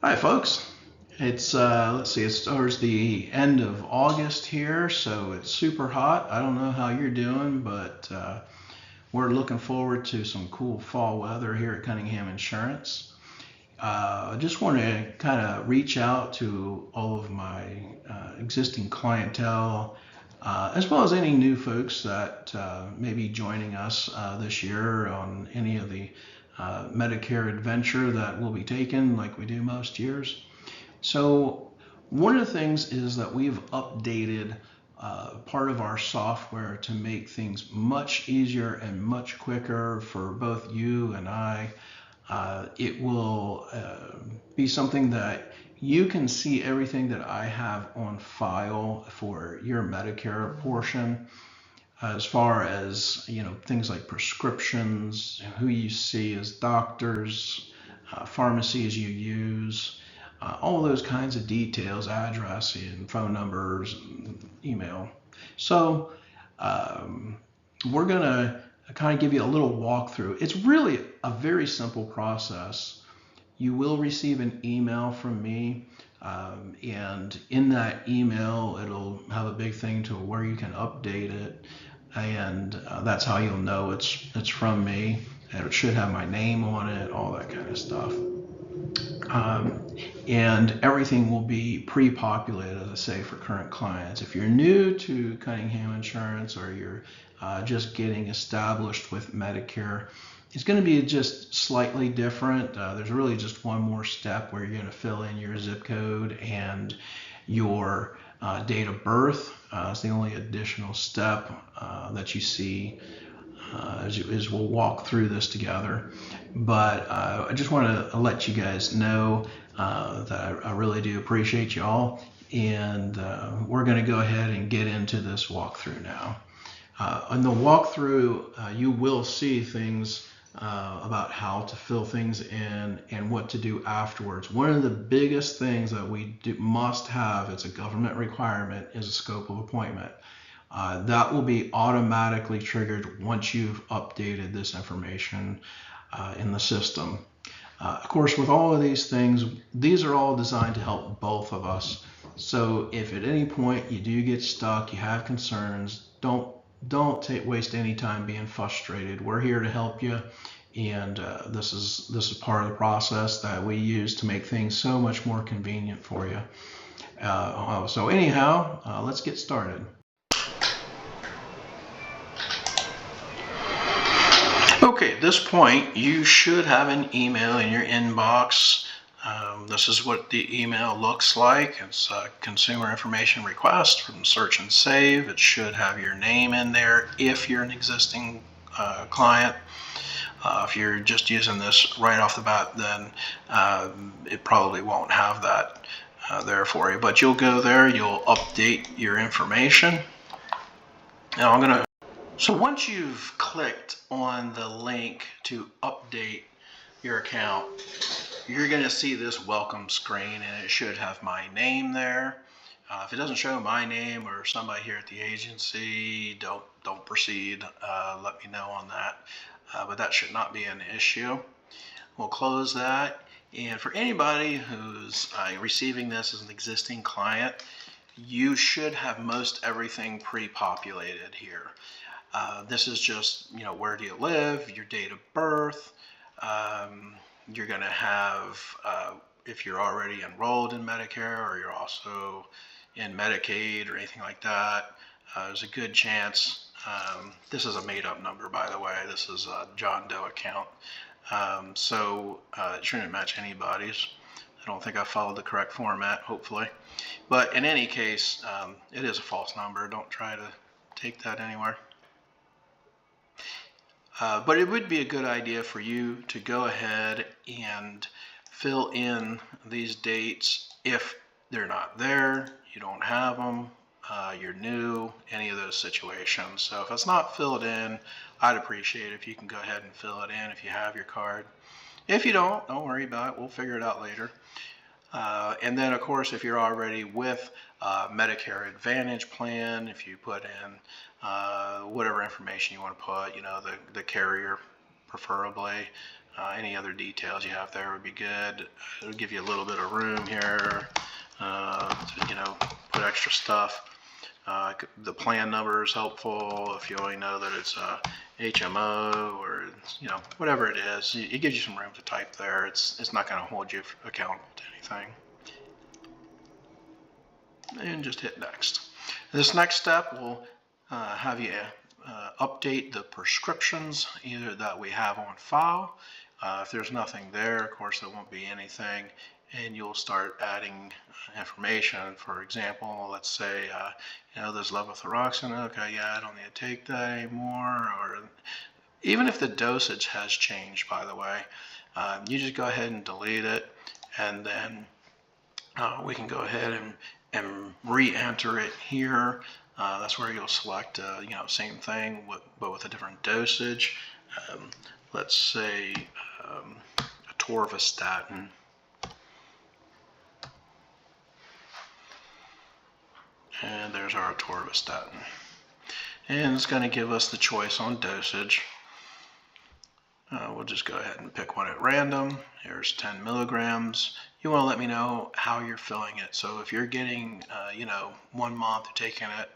Hi, folks. It's let's see, it's towards the end of August here, so it's super hot. I don't know how you're doing, but we're looking forward to some cool fall weather here at Cunningham Insurance. I just want to kind of reach out to all of my existing clientele, as well as any new folks that may be joining us this year on any of the Medicare adventure that we'll be taking, like we do most years. So one of the things is that we've updated part of our software to make things much easier and much quicker for both you and I. It will be something that you can see everything that I have on file for your Medicare portion, as far as things like prescriptions, who you see as doctors, pharmacies you use, all those kinds of details, address and phone numbers, and email. So we're gonna kind of give you a little walkthrough. It's really a very simple process. You will receive an email from me, and in that email, it'll have a big thing to where you can update it, and that's how you'll know it's from me. And it should have my name on it, all that kind of stuff. And everything will be pre-populated, as I say, for current clients. If you're new to Cunningham Insurance, or you're just getting established with Medicare, it's going to be just slightly different. There's really just one more step where you're going to fill in your zip code and your date of birth. It's the only additional step that you see as we'll walk through this together. But I just want to let you guys know that I really do appreciate you all, and we're going to go ahead and get into this walkthrough now. In the walkthrough, you will see things about how to fill things in and what to do afterwards. One of the biggest things that we must have, it's a government requirement, is a scope of appointment. That will be automatically triggered once you've updated this information in the system. Of course, with all of these things, these are all designed to help both of us. So if at any point you do get stuck, you have concerns, don't waste any time being frustrated. We're here to help you, and this is part of the process that we use to make things so much more convenient for you. So anyhow, let's get started. Okay, at this point, you should have an email in your inbox. This is what the email looks like. It's a consumer information request from Search and Save. It should have your name in there if you're an existing client. If you're just using this right off the bat, then it probably won't have that there for you. But you'll go there, you'll update your information. Now so once you've clicked on the link to update your account, you're going to see this welcome screen, and it should have my name there. If it doesn't show my name or somebody here at the agency, don't proceed. Let me know on that. But that should not be an issue. We'll close that. And for anybody who's receiving this as an existing client, you should have most everything pre-populated here. This is just, where do you live, your date of birth. You're going to have, if you're already enrolled in Medicare or you're also in Medicaid or anything like that, there's a good chance. This is a made-up number, by the way. This is a John Doe account. So it shouldn't match anybody's. I don't think I followed the correct format, hopefully. But in any case, it is a false number. Don't try to take that anywhere. But it would be a good idea for you to go ahead and fill in these dates if they're not there, you don't have them, you're new, any of those situations. So if it's not filled in, I'd appreciate it if you can go ahead and fill it in if you have your card. If you don't worry about it. We'll figure it out later. And then, of course, if you're already with Medicare Advantage plan, if you put in whatever information you want to put, the carrier preferably, Any other details you have there would be good. It'll give you a little bit of room here to, put extra stuff. The plan number is helpful if you only know that it's HMO or whatever it is. It gives you some room to type there. It's not going to hold you accountable to anything. And just hit next. This next step will have you update the prescriptions either that we have on file. If there's nothing there, of course, there won't be anything, and you'll start adding information. For example, let's say, there's levothyroxine. Okay, yeah, I don't need to take that anymore. Or even if the dosage has changed, by the way, you just go ahead and delete it, and then we can go ahead and re-enter it here. That's where you'll select, same thing, but with a different dosage. Let's say atorvastatin. And there's our atorvastatin. And it's going to give us the choice on dosage. We'll just go ahead and pick one at random. Here's 10 milligrams. You want to let me know how you're filling it. So if you're getting, 1 month, taking it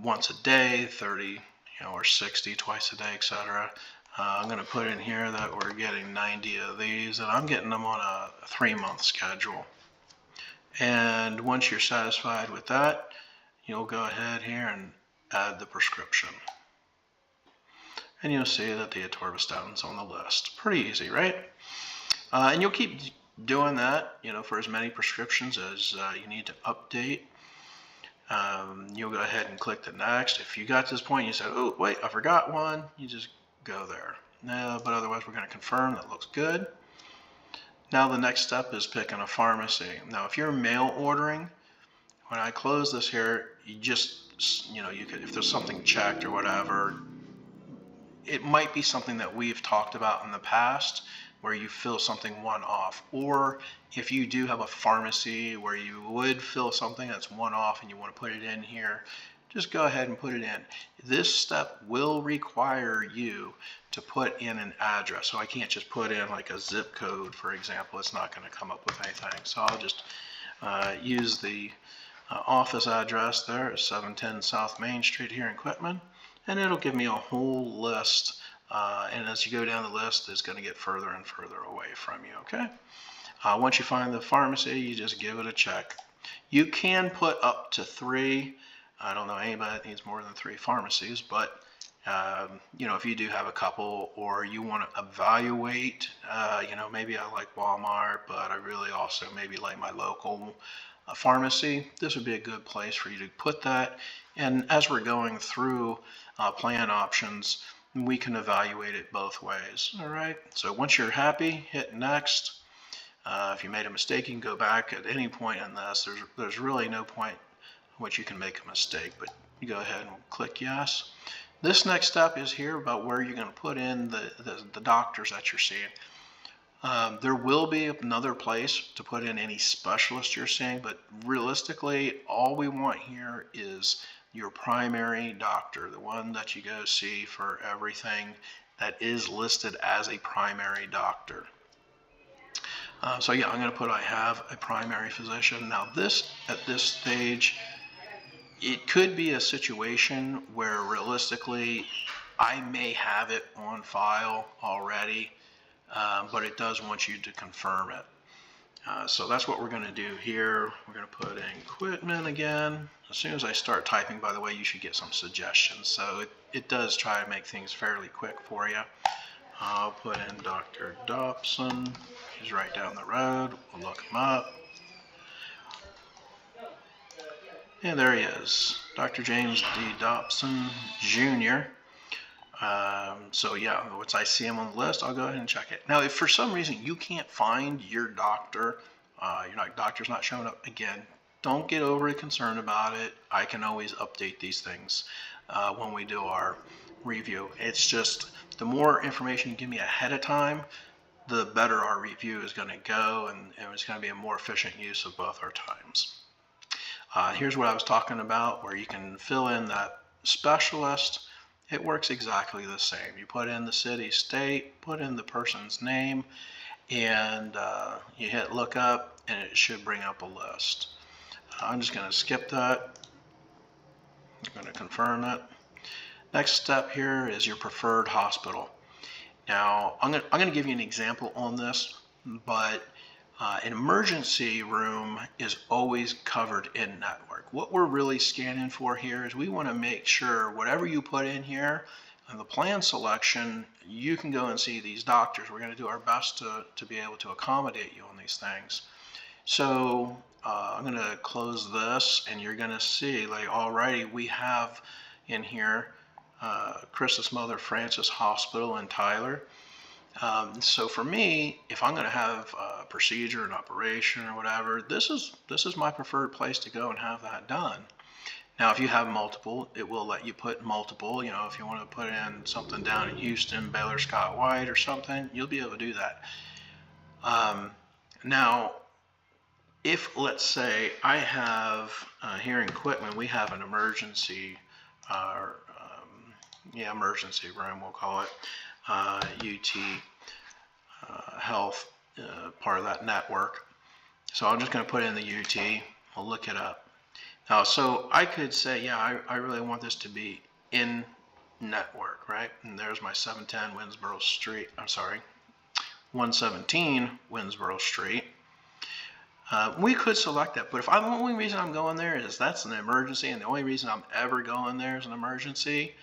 once a day, 30, or 60 twice a day, etc. I'm going to put in here that we're getting 90 of these, and I'm getting them on a 3-month schedule. And once you're satisfied with that, you'll go ahead here and add the prescription. And you'll see that the atorvastatin's on the list. Pretty easy, right? And you'll keep doing that, for as many prescriptions as you need to update. You'll go ahead and click the next. If you got to this point and you said, oh, wait, I forgot one, you just go there. But otherwise, we're going to confirm that looks good. Now the next step is picking a pharmacy. Now, if you're mail ordering, when I close this here, you just, you could, if there's something checked or whatever, it might be something that we've talked about in the past where you fill something one-off, or if you do have a pharmacy where you would fill something that's one-off and you want to put it in here, just go ahead and put it in. This step will require you to put in an address. So I can't just put in like a zip code, for example. It's not going to come up with anything. So I'll just use the office address there at 710 South Main Street here in Quitman, and it'll give me a whole list. And as you go down the list, it's going to get further and further away from you, okay? Once you find the pharmacy, you just give it a check. You can put up to 3. I don't know anybody that needs more than 3 pharmacies, but if you do have a couple, or you want to evaluate, maybe I like Walmart, but I really also maybe like my local pharmacy, this would be a good place for you to put that. And as we're going through plan options, we can evaluate it both ways. All right, so once you're happy, hit next. If you made a mistake, you can go back at any point in this. There's really no point in which you can make a mistake, but you go ahead and click yes. This next step is here about where you're going to put in the doctors that you're seeing. There will be another place to put in any specialist you're seeing, but realistically, all we want here is your primary doctor, the one that you go see for everything that is listed as a primary doctor. So yeah, I'm going to put I have a primary physician. Now at this stage, it could be a situation where realistically I may have it on file already, but it does want you to confirm it. So that's what we're going to do here. We're going to put in Quitman again. As soon as I start typing, by the way, you should get some suggestions. So it does try to make things fairly quick for you. I'll put in Dr. Dobson. He's right down the road. We'll look him up. And there he is, Dr. James D. Dobson, Jr. So yeah, once I see him on the list, I'll go ahead and check it. Now, if for some reason you can't find your doctor, your doctor's not showing up, again, don't get overly concerned about it. I can always update these things when we do our review. It's just the more information you give me ahead of time, the better our review is going to go, and it's going to be a more efficient use of both our times. Here's what I was talking about, where you can fill in that specialist, it works exactly the same. You put in the city, state, put in the person's name, and you hit look up, and it should bring up a list. I'm just going to skip that. I'm going to confirm it. Next step here is your preferred hospital. Now, I'm going to give you an example on this, but an emergency room is always covered in network. What we're really scanning for here is we want to make sure whatever you put in here and the plan selection, you can go and see these doctors. We're going to do our best to be able to accommodate you on these things. So I'm going to close this, and you're going to see, like, already we have in here Chris's Mother Francis Hospital in Tyler. So for me, if I'm going to have a procedure, an operation, or whatever, this is my preferred place to go and have that done. Now, if you have multiple, it will let you put multiple. You know, if you want to put in something down in Houston, Baylor Scott White or something, you'll be able to do that. Now, if, let's say, I have here in Quitman, we have an emergency, emergency room, we'll call it, UT Health, part of that network. So I'm just going to put in the UT, I'll look it up. Now, so I could say, yeah, I really want this to be in network, right? And there's my 710 Winnsboro Street, 117 Winnsboro Street. We could select that, but if the only reason I'm going there is that's an emergency, and the only reason I'm ever going there is an emergency,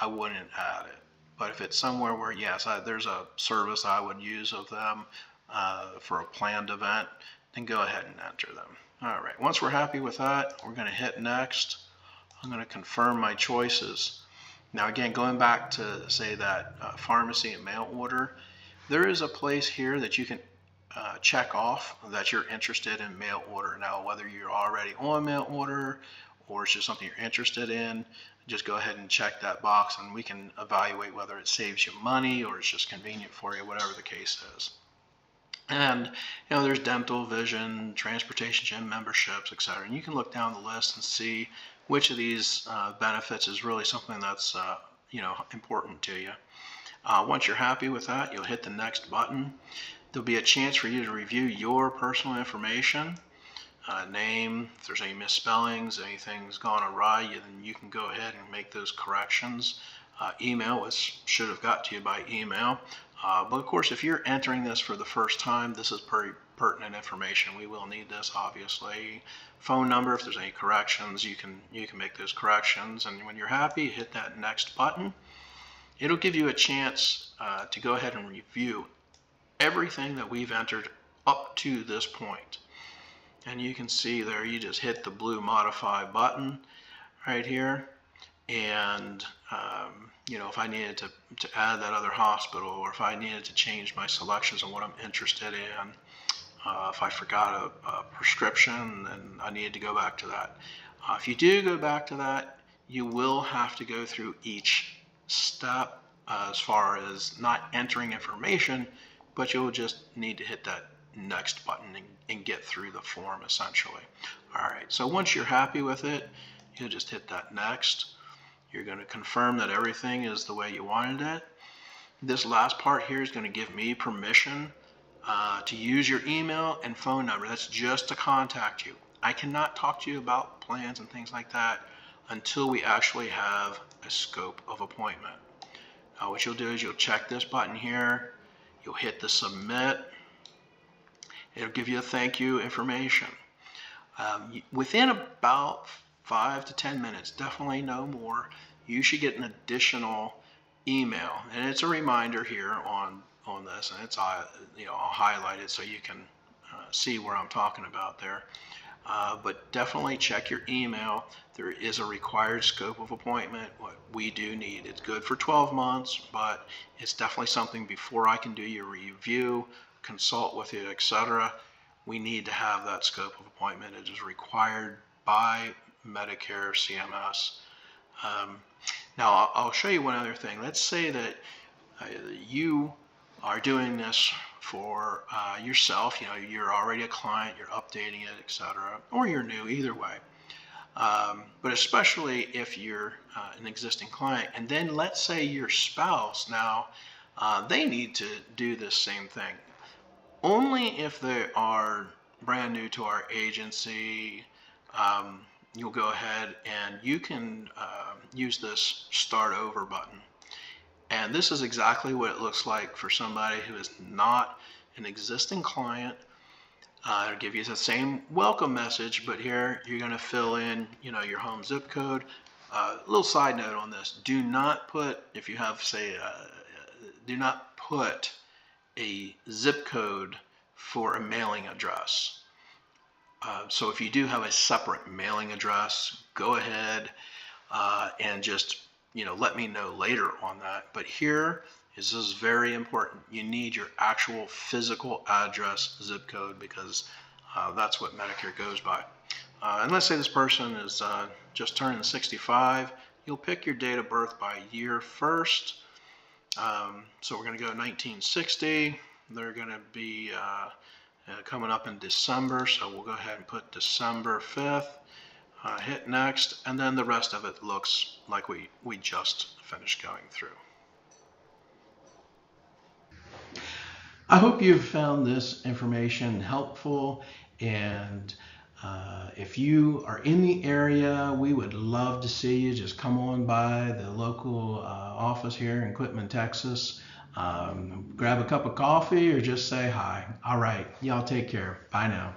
I wouldn't add it. But if it's somewhere where, yes, there's a service I would use of them for a planned event, then go ahead and enter them. All right, once we're happy with that, we're going to hit next. I'm going to confirm my choices. Now, again, going back to, say, that pharmacy and mail order, there is a place here that you can check off that you're interested in mail order. Now, whether you're already on mail order or it's just something you're interested in, just go ahead and check that box, and we can evaluate whether it saves you money or it's just convenient for you, whatever the case is. And, you know, there's dental, vision, transportation, gym memberships, etc. And you can look down the list and see which of these benefits is really something that's, important to you. Once you're happy with that, you'll hit the next button. There'll be a chance for you to review your personal information, name, if there's any misspellings, anything's gone awry, then you can go ahead and make those corrections. Email, which should have got to you by email. But of course, if you're entering this for the first time, this is pretty pertinent information. We will need this, obviously. Phone number, if there's any corrections, you can make those corrections. And when you're happy, hit that next button. It'll give you a chance to go ahead and review everything that we've entered up to this point. And you can see there, you just hit the blue modify button right here. And, if I needed to add that other hospital, or if I needed to change my selections on what I'm interested in, if I forgot a prescription, then I needed to go back to that. If you do go back to that, you will have to go through each step as far as not entering information, but you'll just need to hit that next button and get through the form, essentially. All right, so once you're happy with it, you'll just hit that next. You're going to confirm that everything is the way you wanted it. This last part here is going to give me permission to use your email and phone number. That's just to contact you. I cannot talk to you about plans and things like that until we actually have a scope of appointment. What you'll do is you'll check this button here. You'll hit the submit. It'll give you a thank you information. Within about 5 to 10 minutes, definitely no more, you should get an additional email. And it's a reminder here on this, and it's I'll highlight it so you can see where I'm talking about there. But definitely check your email. There is a required scope of appointment, what we do need. It's good for 12 months, but it's definitely something before I can do your review, consult with you, etc. We need to have that scope of appointment. It is required by Medicare, CMS. Now, I'll show you one other thing. Let's say that you are doing this for yourself. You're already a client, you're updating it, etc., or you're new, either way. But especially if you're an existing client, and then let's say your spouse now, they need to do this same thing. Only if they are brand new to our agency, you'll go ahead and you can use this start over button. And this is exactly what it looks like for somebody who is not an existing client. It'll give you the same welcome message, but here you're going to fill in, your home zip code. Little side note on this: do not put, if you have, say, do not put a zip code for a mailing address. So if you do have a separate mailing address, go ahead and just let me know later on that. But here this is very important. You need your actual physical address zip code, because that's what Medicare goes by. And let's say this person is just turning 65. You'll pick your date of birth by year first. So we're going to go 1960. They're going to be coming up in December, so we'll go ahead and put December 5th. Hit next, and then the rest of it looks like we just finished going through. I hope you've found this information helpful, and if you are in the area, we would love to see you. Just come on by the local office here in Quitman, Texas. Grab a cup of coffee or just say hi. All right, y'all take care. Bye now.